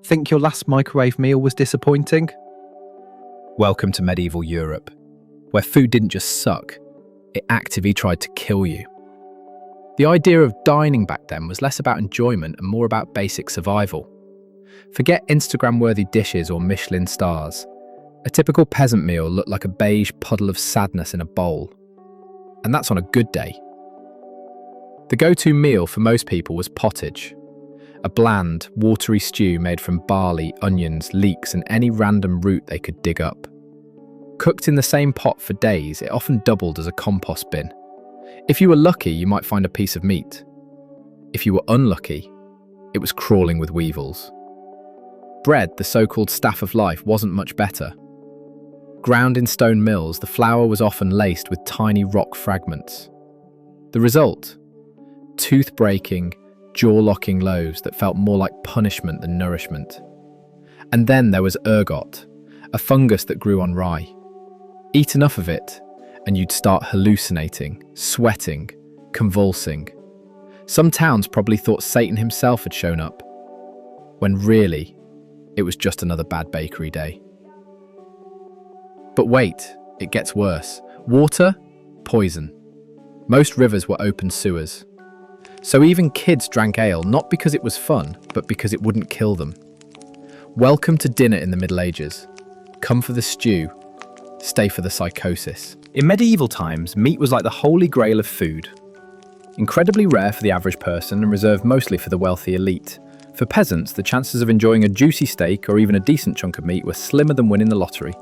Think your last microwave meal was disappointing? Welcome to medieval Europe, where food didn't just suck, it actively tried to kill you. The idea of dining back then was less about enjoyment and more about basic survival. Forget Instagram-worthy dishes or Michelin stars. A typical peasant meal looked like a beige puddle of sadness in a bowl. And that's on a good day. The go-to meal for most people was potage, a bland, watery stew made from barley, onions, leeks, and any random root they could dig up. Cooked in the same pot for days, it often doubled as a compost bin. If you were lucky, you might find a piece of meat. If you were unlucky, it was crawling with weevils. Bread, the so-called staff of life, wasn't much better. Ground in stone mills, the flour was often laced with tiny rock fragments. The result? Tooth-breaking, jaw-locking loaves that felt more like punishment than nourishment. And then there was ergot, a fungus that grew on rye. Eat enough of it, and you'd start hallucinating, sweating, convulsing. Some towns probably thought Satan himself had shown up, when really, it was just another bad bakery day. But wait, it gets worse. Water? Poison. Most rivers were open sewers. So even kids drank ale, not because it was fun, but because it wouldn't kill them. Welcome to dinner in the Middle Ages. Come for the stew, stay for the psychosis. In medieval times, meat was like the holy grail of food. Incredibly rare for the average person and reserved mostly for the wealthy elite. For peasants, the chances of enjoying a juicy steak or even a decent chunk of meat were slimmer than winning the lottery.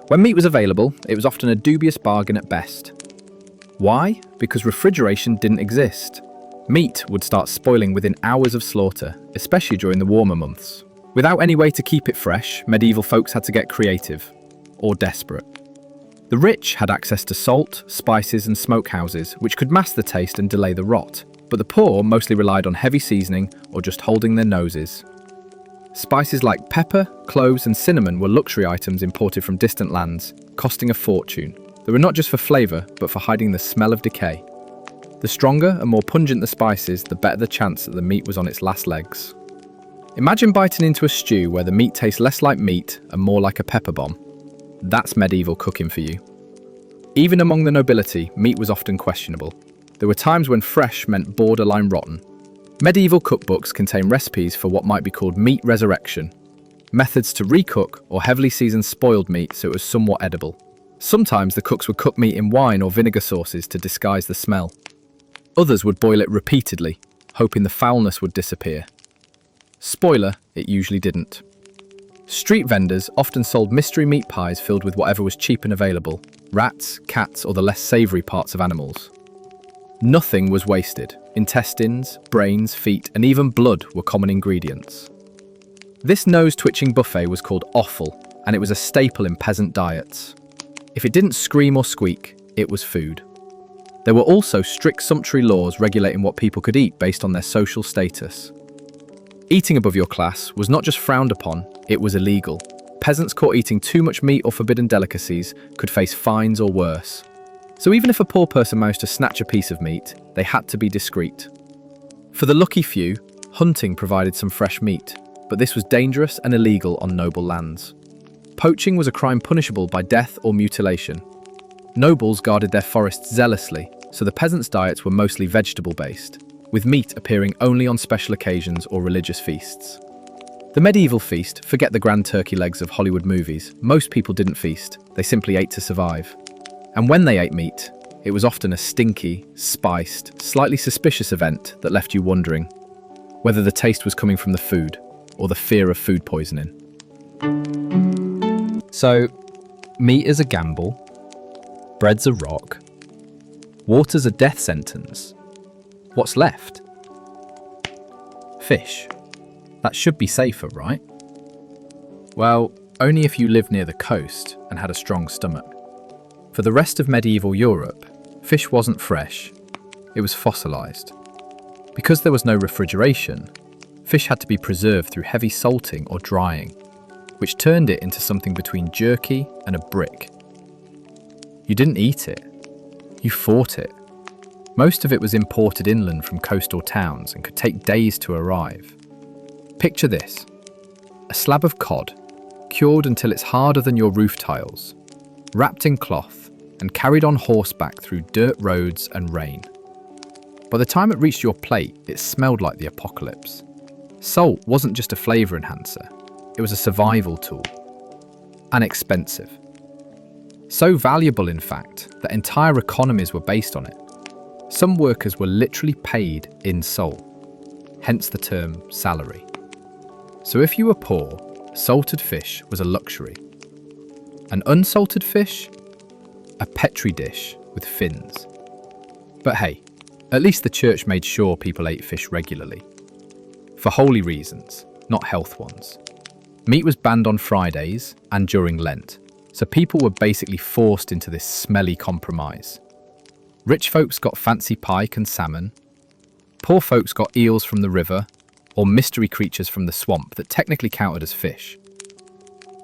When meat was available, it was often a dubious bargain at best. Why? Because refrigeration didn't exist. Meat would start spoiling within hours of slaughter, especially during the warmer months. Without any way to keep it fresh, medieval folks had to get creative, or desperate. The rich had access to salt, spices and smokehouses, which could mask the taste and delay the rot, but the poor mostly relied on heavy seasoning or just holding their noses. Spices like pepper, cloves and cinnamon were luxury items imported from distant lands, costing a fortune. They were not just for flavour, but for hiding the smell of decay. The stronger and more pungent the spices, the better the chance that the meat was on its last legs. Imagine biting into a stew where the meat tastes less like meat and more like a pepper bomb. That's medieval cooking for you. Even among the nobility, meat was often questionable. There were times when fresh meant borderline rotten. Medieval cookbooks contain recipes for what might be called meat resurrection, methods to recook or heavily season spoiled meat so it was somewhat edible. Sometimes the cooks would cook meat in wine or vinegar sauces to disguise the smell. Others would boil it repeatedly, hoping the foulness would disappear. Spoiler, it usually didn't. Street vendors often sold mystery meat pies filled with whatever was cheap and available, rats, cats, or the less savoury parts of animals. Nothing was wasted. Intestines, brains, feet, and even blood were common ingredients. This nose-twitching buffet was called offal, and it was a staple in peasant diets. If it didn't scream or squeak, it was food. There were also strict sumptuary laws regulating what people could eat based on their social status. Eating above your class was not just frowned upon, it was illegal. Peasants caught eating too much meat or forbidden delicacies could face fines or worse. So even if a poor person managed to snatch a piece of meat, they had to be discreet. For the lucky few, hunting provided some fresh meat, but this was dangerous and illegal on noble lands. Poaching was a crime punishable by death or mutilation. Nobles guarded their forests zealously, so the peasants' diets were mostly vegetable-based, with meat appearing only on special occasions or religious feasts. The medieval feast, forget the grand turkey legs of Hollywood movies, most people didn't feast, they simply ate to survive. And when they ate meat, it was often a stinky, spiced, slightly suspicious event that left you wondering whether the taste was coming from the food or the fear of food poisoning. So, meat is a gamble, bread's a rock, water's a death sentence. What's left? Fish. That should be safer, right? Well, only if you lived near the coast and had a strong stomach. For the rest of medieval Europe, fish wasn't fresh, it was fossilized. Because there was no refrigeration, fish had to be preserved through heavy salting or drying, which turned it into something between jerky and a brick. You didn't eat it, you fought it. Most of it was imported inland from coastal towns and could take days to arrive. Picture this. A slab of cod, cured until it's harder than your roof tiles, wrapped in cloth and carried on horseback through dirt roads and rain. By the time it reached your plate, it smelled like the apocalypse. Salt wasn't just a flavour enhancer, it was a survival tool. And expensive. So valuable, in fact, that entire economies were based on it. Some workers were literally paid in salt, hence the term salary. So if you were poor, salted fish was a luxury. An unsalted fish? A petri dish with fins. But hey, at least the church made sure people ate fish regularly. For holy reasons, not health ones. Meat was banned on Fridays and during Lent, so people were basically forced into this smelly compromise. Rich folks got fancy pike and salmon. Poor folks got eels from the river, or mystery creatures from the swamp that technically counted as fish.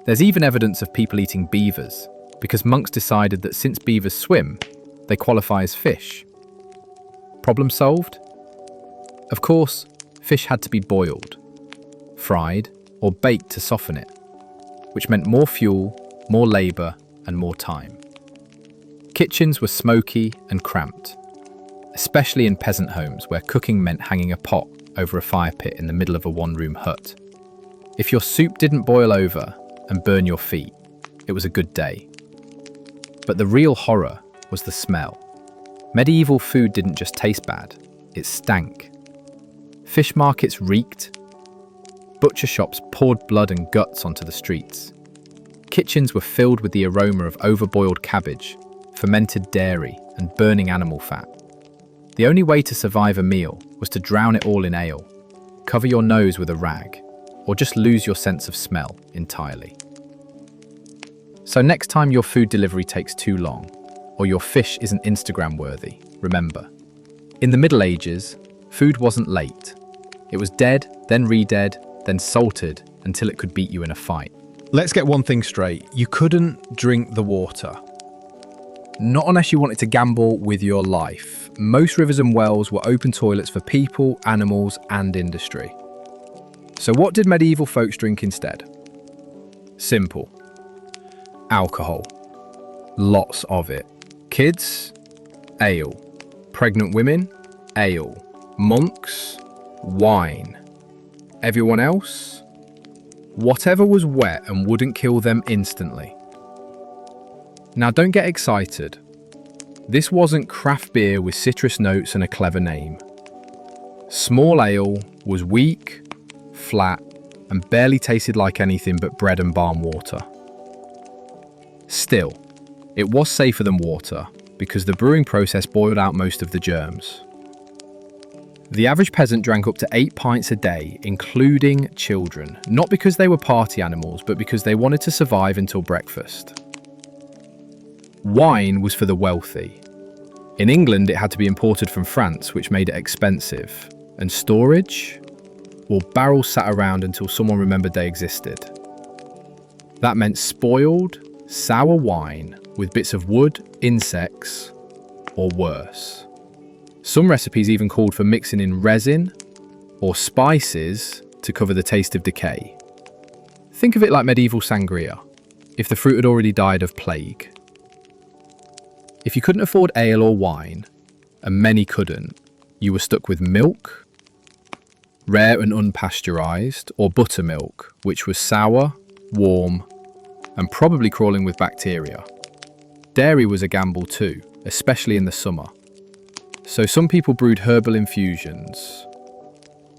There's even evidence of people eating beavers, because monks decided that since beavers swim, they qualify as fish. Problem solved? Of course, fish had to be boiled, fried, or baked to soften it, which meant more fuel, more labour, and more time. Kitchens were smoky and cramped, especially in peasant homes where cooking meant hanging a pot over a fire pit in the middle of a one-room hut. If your soup didn't boil over and burn your feet, it was a good day. But the real horror was the smell. Medieval food didn't just taste bad, it stank. Fish markets reeked. Butcher shops poured blood and guts onto the streets. Kitchens were filled with the aroma of overboiled cabbage, fermented dairy, and burning animal fat. The only way to survive a meal was to drown it all in ale, cover your nose with a rag, or just lose your sense of smell entirely. So next time your food delivery takes too long, or your fish isn't Instagram worthy, remember, in the Middle Ages, food wasn't late. It was dead, then re-dead, then salted until it could beat you in a fight. Let's get one thing straight. You couldn't drink the water. Not unless you wanted to gamble with your life. Most rivers and wells were open toilets for people, animals, and industry. So what did medieval folks drink instead? Simple. Alcohol. Lots of it. Kids? Ale. Pregnant women? Ale. Monks? Wine. Everyone else? Whatever was wet and wouldn't kill them instantly. Now don't get excited. This wasn't craft beer with citrus notes and a clever name. Small ale was weak, flat, and barely tasted like anything but bread and barn water. Still, it was safer than water because the brewing process boiled out most of the germs. The average peasant drank up to 8 pints a day, including children, not because they were party animals, but because they wanted to survive until breakfast. Wine was for the wealthy. In England, it had to be imported from France, which made it expensive. And storage? Well, barrels sat around until someone remembered they existed. That meant spoiled, sour wine with bits of wood, insects, or worse. Some recipes even called for mixing in resin or spices to cover the taste of decay. Think of it like medieval sangria, if the fruit had already died of plague. If you couldn't afford ale or wine, and many couldn't, you were stuck with milk, rare and unpasteurized, or buttermilk, which was sour, warm, and probably crawling with bacteria. Dairy was a gamble too, especially in the summer. So some people brewed herbal infusions,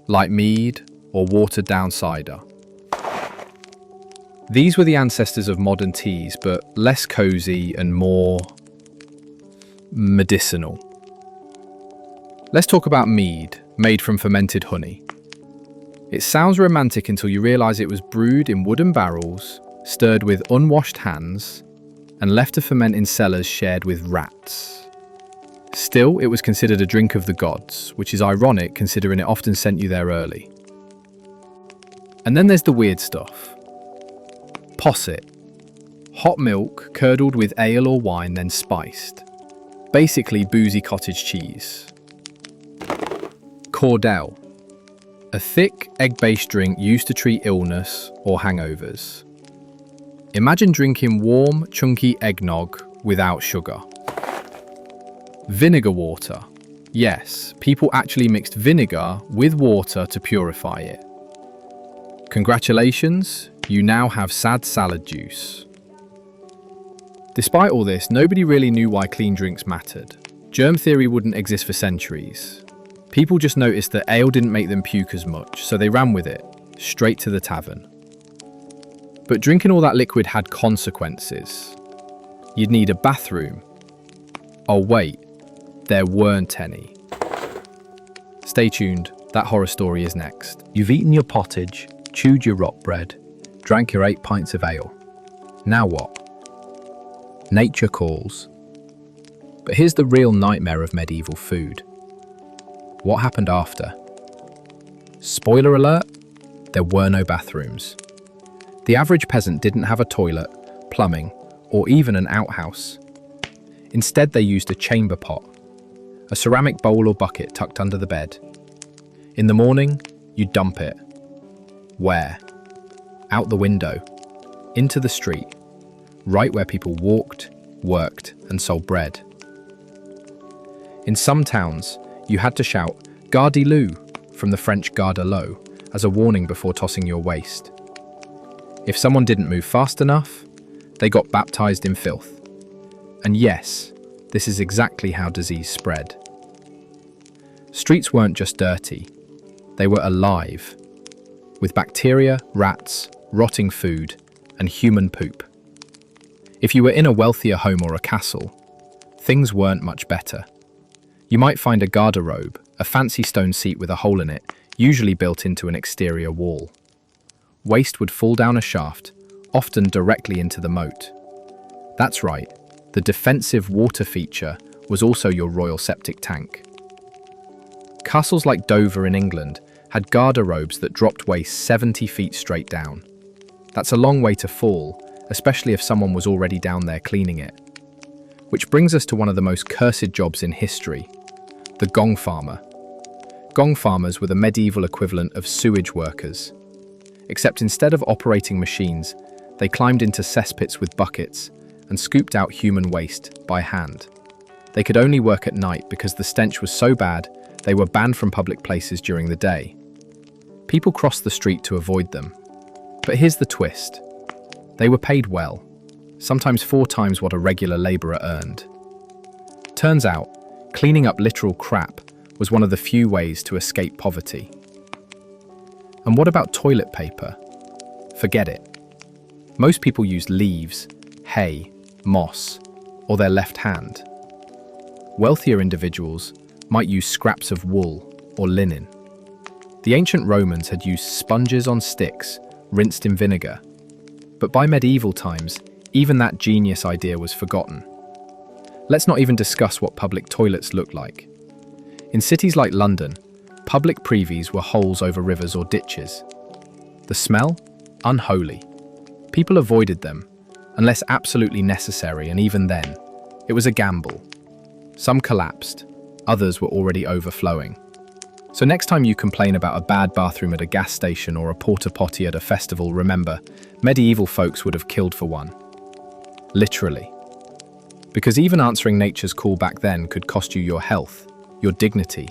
like mead or watered down cider. These were the ancestors of modern teas, but less cozy and more medicinal. Let's talk about mead, made from fermented honey. It sounds romantic until you realise it was brewed in wooden barrels, stirred with unwashed hands, and left to ferment in cellars shared with rats. Still, it was considered a drink of the gods, which is ironic considering it often sent you there early. And then there's the weird stuff. Posset. Hot milk curdled with ale or wine then spiced. Basically boozy cottage cheese. Cordell. A thick, egg-based drink used to treat illness or hangovers. Imagine drinking warm, chunky eggnog without sugar. Vinegar water. Yes, people actually mixed vinegar with water to purify it. Congratulations, you now have sad salad juice. Despite all this, nobody really knew why clean drinks mattered. Germ theory wouldn't exist for centuries. People just noticed that ale didn't make them puke as much, so they ran with it, straight to the tavern. But drinking all that liquid had consequences. You'd need a bathroom. Oh wait, there weren't any. Stay tuned, that horror story is next. You've eaten your pottage, chewed your rot bread, drank your 8 pints of ale. Now what? Nature calls. But here's the real nightmare of medieval food. What happened after? Spoiler alert, there were no bathrooms. The average peasant didn't have a toilet, plumbing, or even an outhouse. Instead, they used a chamber pot, a ceramic bowl or bucket tucked under the bed. In the morning, you dump it. Where? Out the window, into the street, right where people walked, worked, and sold bread. In some towns, you had to shout "Gardez-le" from the French "garde l'eau" as a warning before tossing your waste. If someone didn't move fast enough, they got baptized in filth. And yes, this is exactly how disease spread. Streets weren't just dirty, they were alive, with bacteria, rats, rotting food, and human poop. If you were in a wealthier home or a castle, things weren't much better. You might find a garderobe, a fancy stone seat with a hole in it, usually built into an exterior wall. Waste would fall down a shaft, often directly into the moat. That's right, the defensive water feature was also your royal septic tank. Castles like Dover in England had garderobes that dropped waste 70 feet straight down. That's a long way to fall, especially if someone was already down there cleaning it. Which brings us to one of the most cursed jobs in history, the gong farmer. Gong farmers were the medieval equivalent of sewage workers. Except instead of operating machines, they climbed into cesspits with buckets and scooped out human waste by hand. They could only work at night because the stench was so bad they were banned from public places during the day. People crossed the street to avoid them. But here's the twist. They were paid well, sometimes 4 times what a regular labourer earned. Turns out, cleaning up literal crap was one of the few ways to escape poverty. And what about toilet paper? Forget it. Most people used leaves, hay, moss, or their left hand. Wealthier individuals might use scraps of wool or linen. The ancient Romans had used sponges on sticks, rinsed in vinegar. But by medieval times, even that genius idea was forgotten. Let's not even discuss what public toilets looked like. In cities like London, public privies were holes over rivers or ditches. The smell? Unholy. People avoided them, unless absolutely necessary, and even then, it was a gamble. Some collapsed, others were already overflowing. So next time you complain about a bad bathroom at a gas station or a porta potty at a festival, remember, medieval folks would have killed for one. Literally. Because even answering nature's call back then could cost you your health, your dignity,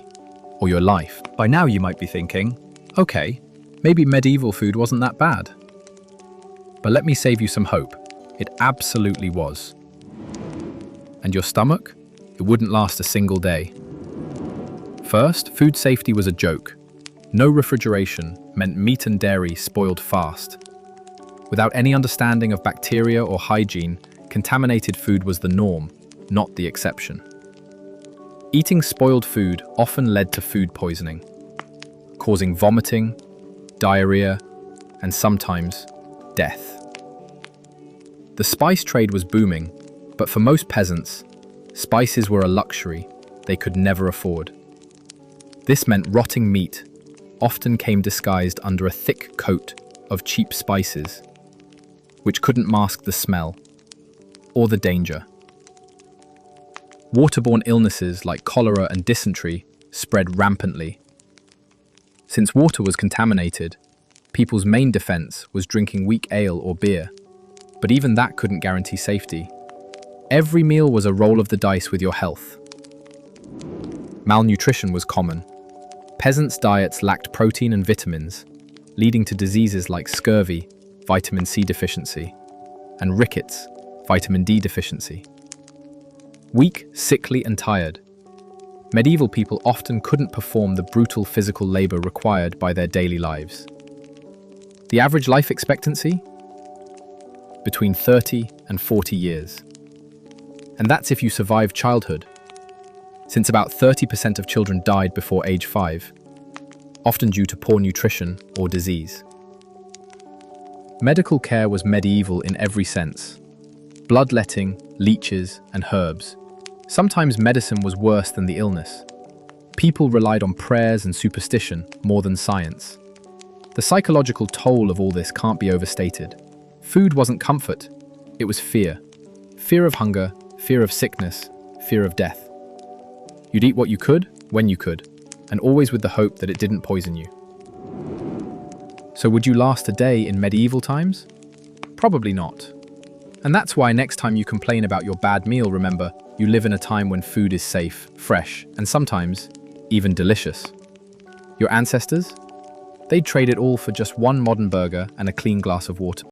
or your life. By now you might be thinking, okay, maybe medieval food wasn't that bad. But let me save you some hope. It absolutely was. And your stomach? It wouldn't last a single day. First, food safety was a joke. No refrigeration meant meat and dairy spoiled fast. Without any understanding of bacteria or hygiene, contaminated food was the norm, not the exception. Eating spoiled food often led to food poisoning, causing vomiting, diarrhea, and sometimes death. The spice trade was booming, but for most peasants, spices were a luxury they could never afford. This meant rotting meat often came disguised under a thick coat of cheap spices, which couldn't mask the smell or the danger. Waterborne illnesses like cholera and dysentery spread rampantly. Since water was contaminated, people's main defense was drinking weak ale or beer. But even that couldn't guarantee safety. Every meal was a roll of the dice with your health. Malnutrition was common. Peasants' diets lacked protein and vitamins, leading to diseases like scurvy, vitamin C deficiency, and rickets, vitamin D deficiency. Weak, sickly, and tired, medieval people often couldn't perform the brutal physical labor required by their daily lives. The average life expectancy? Between 30 and 40 years. And that's if you survived childhood, since about 30% of children died before age 5, often due to poor nutrition or disease. Medical care was medieval in every sense. Bloodletting, leeches, and herbs. Sometimes medicine was worse than the illness. People relied on prayers and superstition more than science. The psychological toll of all this can't be overstated. Food wasn't comfort, it was fear. Fear of hunger, fear of sickness, fear of death. You'd eat what you could, when you could, and always with the hope that it didn't poison you. So would you last a day in medieval times? Probably not. And that's why next time you complain about your bad meal, remember, you live in a time when food is safe, fresh, and sometimes even delicious. Your ancestors? They'd trade it all for just one modern burger and a clean glass of water.